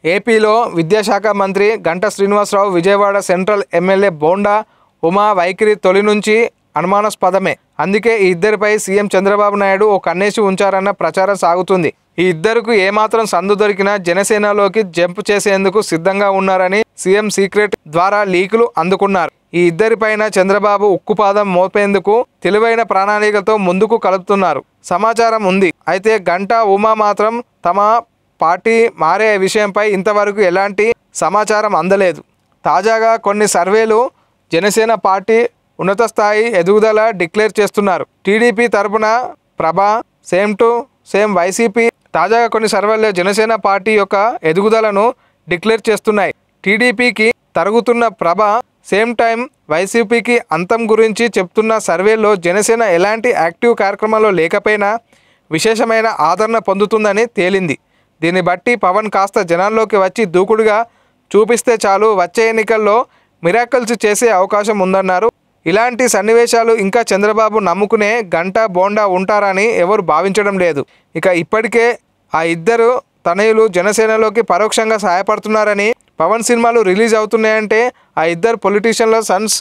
ఏపీలో విద్యాశాఖ మంత్రి గంటా శ్రీనివాసరావు విజయవాడ సెంట్రల్ ఎమ్మెల్యే బోండా ఉమా వైఖరి తొలి నుంచి అనుమానాస్పదమే. అందుకే ఈ ఇద్దరిపై సీఎం చంద్రబాబు నాయుడు ఓ కన్నేసి ఉంచారన్న ప్రచారం సాగుతుంది. ఈ ఇద్దరికి ఏమాత్రం సందు దొరికినా జనసేనలోకి జంప్ చేసేందుకు సిద్ధంగా ఉన్నారని సీఎం సీక్రెట్ ద్వారా లీకులు అందుకున్నారు. ఈ ఇద్దరిపైన చంద్రబాబు ఉక్కుపాదం మోపేందుకు తెలివైన ప్రణాళికతో ముందుకు కలుపుతున్నారు సమాచారం ఉంది. అయితే గంటా ఉమా మాత్రం తమ పార్టీ మారే విషయంపై ఇంతవరకు ఎలాంటి సమాచారం అందలేదు. తాజాగా కొన్ని సర్వేలు జనసేన పార్టీ ఉన్నత స్థాయి ఎదుగుదల డిక్లేర్ చేస్తున్నారు. టీడీపీ తరపున ప్రభ సేమ్ వైసీపీ తాజాగా కొన్ని సర్వేల్లో జనసేన పార్టీ యొక్క ఎదుగుదలను డిక్లేర్ చేస్తున్నాయి. టీడీపీకి తరుగుతున్న ప్రభ సేమ్ టైం వైసీపీకి అంతం గురించి చెప్తున్న సర్వేల్లో జనసేన ఎలాంటి యాక్టివ్ కార్యక్రమాల్లో లేకపోయినా విశేషమైన ఆదరణ పొందుతుందని తేలింది. దీన్ని బట్టి పవన్ కాస్త జనాల్లోకి వచ్చి దూకుడుగా చూపిస్తే చాలు వచ్చే ఎన్నికల్లో మిరాకిల్స్ చేసే అవకాశం ఉందన్నారు. ఇలాంటి సన్నివేశాలు ఇంకా చంద్రబాబు నమ్ముకునే గంటా బోండా ఉంటారని ఎవరు భావించడం లేదు. ఇక ఇప్పటికే ఆ ఇద్దరు తనయులు జనసేనలోకి పరోక్షంగా సహాయపడుతున్నారని, పవన్ సినిమాలు రిలీజ్ అవుతున్నాయంటే ఆ ఇద్దరు పొలిటీషియన్ల సన్స్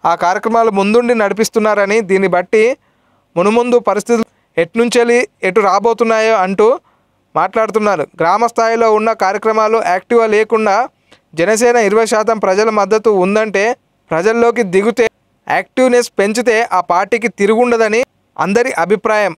ఆ కార్యక్రమాలు ముందుండి నడిపిస్తున్నారని, దీన్ని బట్టి మునుముందు పరిస్థితులు ఎట్నుంచెలి ఎటు రాబోతున్నాయో అంటూ మాట్లాడుతున్నారు. గ్రామ స్థాయిలో ఉన్న కార్యక్రమాలు యాక్టివ్గా లేకుండా జనసేన 20% ప్రజల మద్దతు ఉందంటే ప్రజల్లోకి దిగితే యాక్టివ్నెస్ పెంచితే ఆ పార్టీకి తిరుగుండదని అందరి అభిప్రాయం.